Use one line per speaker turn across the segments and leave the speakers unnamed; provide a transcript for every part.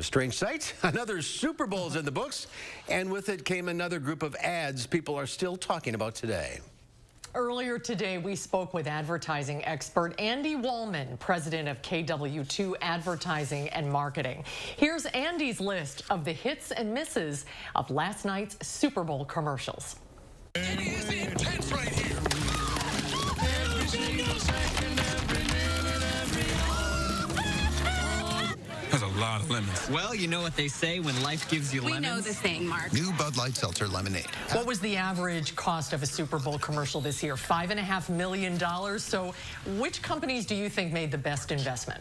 Strange sight. Another Super Bowl's in the books, and with it came another group of ads people are still talking about today.
Earlier today, we spoke with advertising expert Andy Wallman, president of KW2 Advertising and Marketing. Here's Andy's list of the hits and misses of last night's Super Bowl commercials.
It is intense right here. Every single second, every minute, every hour. That's a lot of lemons.
Well, you know what they say when life gives you lemons.
We know the saying, Mark.
New Bud Light Seltzer Lemonade.
What was the average cost of a Super Bowl commercial this year? $5.5 million. So which companies do you think made the best investment?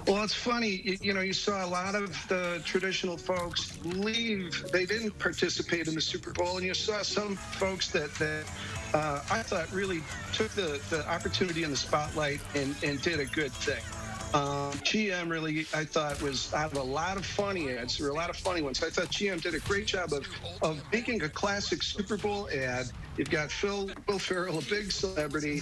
Well, it's funny. You saw a lot of the traditional folks leave. They didn't participate in the Super Bowl, and you saw some folks that I thought really took the opportunity in the spotlight and did a good thing. GM really, I thought, was out of a lot of funny ads. There were a lot of funny ones. I thought GM did a great job of making a classic Super Bowl ad. You've got Will Ferrell, a big celebrity.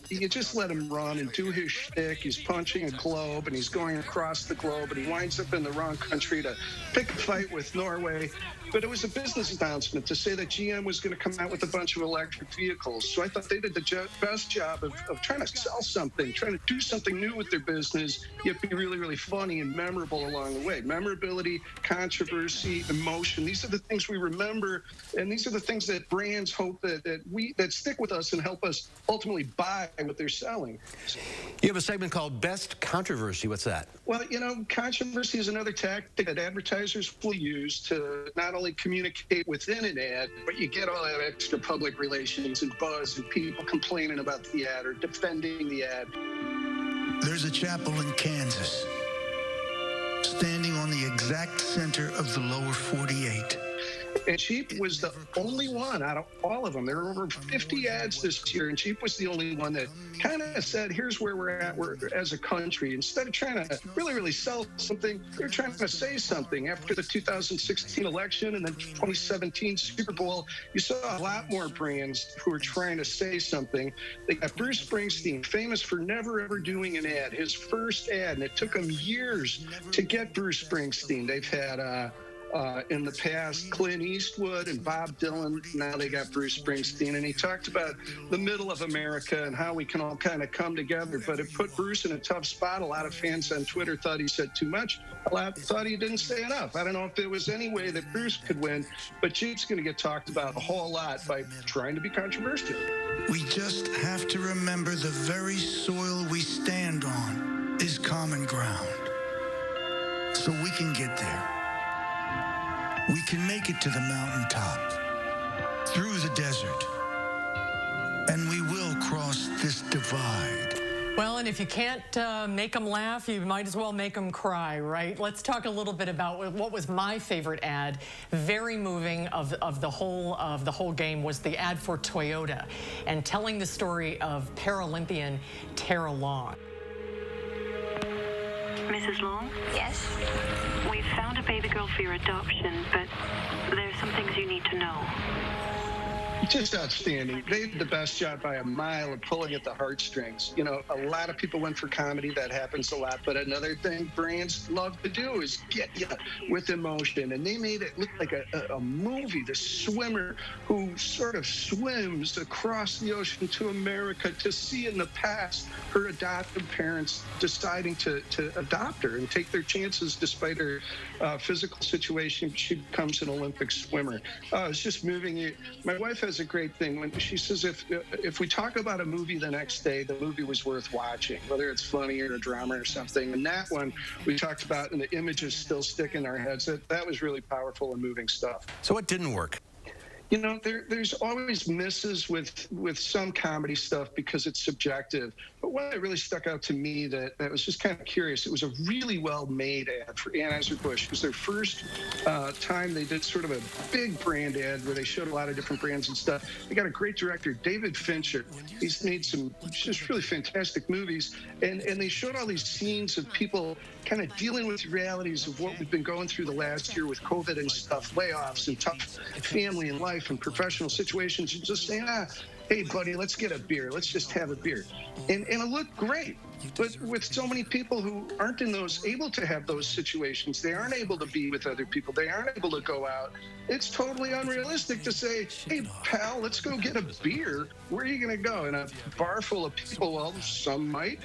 You just let him run and do his shtick. He's punching a globe, and he's going across the globe, and he winds up in the wrong country to pick a fight with Norway. But it was a business announcement to say that GM was going to come out with a bunch of electric vehicles. So I thought they did the best job of trying to sell something, trying to do something new with their business, yet be really, really funny and memorable along the way. Memorability, controversy, emotion. These are the things we remember, and these are the things that brands hope that stick with us and help us ultimately buy what they're selling.
You have a segment called Best Controversy. What's that?
Well, controversy is another tactic that advertisers will use to not only communicate within an ad, but you get all that extra public relations and buzz and people complaining about the ad or defending the ad.
There's a chapel in Kansas, standing on the exact center of the lower 48.
And Cheap was the only one out of all of them. There were over 50 ads this year, and Cheap was the only one that kind of said, here's where we're at as a country. Instead of trying to really sell something, they're trying to say something. After the 2016 election and then 2017 Super Bowl, you saw a lot more brands who were trying to say something. They got Bruce Springsteen, famous for never, ever doing an ad. His first ad, and it took him years to get Bruce Springsteen. They've had... in the past, Clint Eastwood and Bob Dylan. Now they got Bruce Springsteen. And he talked about the middle of America and how we can all kind of come together. But it put Bruce in a tough spot. A lot of fans on Twitter thought he said too much. A lot thought he didn't say enough. I don't know if there was any way that Bruce could win, but Cheap's going to get talked about a whole lot by trying to be controversial.
We just have to remember the very soil we stand on is common ground. So we can get there. We can make it to the mountaintop, through the desert, and we will cross this divide.
Well, and if you can't make them laugh, you might as well make them cry, right? Let's talk a little bit about what was my favorite ad. Very moving of the whole game was the ad for Toyota, and telling the story of Paralympian Tara Long.
Mrs. Long?
Yes?
We've found a baby girl for your adoption, but there's some things you need to know.
Just outstanding. They did the best job by a mile of pulling at the heartstrings. A lot of people went for comedy. That happens a lot. But another thing brands love to do is get you with emotion. And they made it look like a movie. The swimmer who sort of swims across the ocean to America to see in the past her adoptive parents deciding to adopt her and take their chances despite her physical situation. She becomes an Olympic swimmer. It's just moving. My wife has a great thing when she says if we talk about a movie the next day, the movie was worth watching, whether it's funny or a drama or something. And that one we talked about, and the images still stick in our heads. That was really powerful and moving stuff.
So what didn't work?
There's always misses with some comedy stuff because it's subjective. But one that really stuck out to me that was just kind of curious, it was a really well-made ad for Anheuser-Busch. It was their first time they did sort of a big brand ad where they showed a lot of different brands and stuff. They got a great director, David Fincher. He's made some just really fantastic movies. And they showed all these scenes of people kind of dealing with the realities of what we've been going through the last year with COVID and stuff, layoffs and tough family and life and professional situations, and just saying, hey, buddy, let's get a beer. Let's just have a beer. And it looked great. But with so many people who aren't able to have those situations, they aren't able to be with other people, they aren't able to go out, it's totally unrealistic to say, hey, pal, let's go get a beer. Where are you going to go? In a bar full of people? Well, some might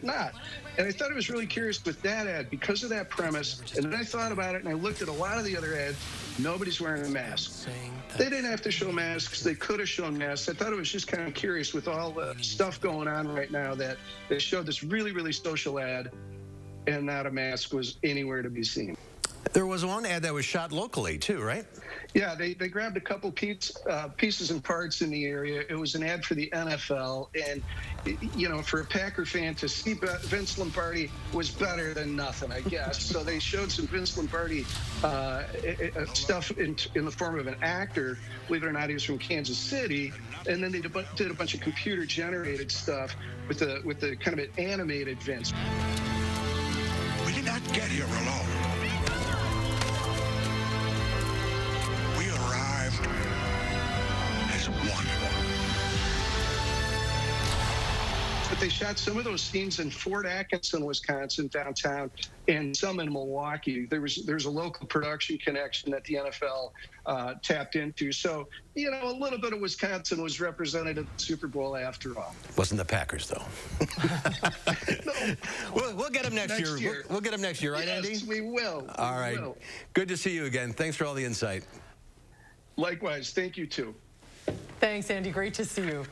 not. And I thought it was really curious with that ad because of that premise. And then I thought about it and I looked at a lot of the other ads. Nobody's wearing a mask. They didn't have to show masks. They could have shown masks. I thought it was just kind of curious with all the stuff going on right now that they showed this really, really social ad and not a mask was anywhere to be seen.
There was one ad that was shot locally, too, right?
Yeah, they grabbed a couple pieces and parts in the area. It was an ad for the NFL. And, you know, for a Packer fan to see Vince Lombardi was better than nothing, I guess. So they showed some Vince Lombardi stuff in the form of an actor. Believe it or not, he was from Kansas City. And then they did a bunch of computer-generated stuff with the kind of an animated Vince.
We did not get here alone. We arrived as one.
But they shot some of those scenes in Fort Atkinson, Wisconsin, downtown, and some in Milwaukee. There's a local production connection that the NFL tapped into. So, you know, a little bit of Wisconsin was represented at the Super Bowl after all.
Wasn't the Packers, though. We'll get them next year. We'll get them next year, right, Andy?
Yes, we will.
All right. Good to see you again. Thanks for all the insight.
Likewise. Thank you, too.
Thanks, Andy. Great to see you.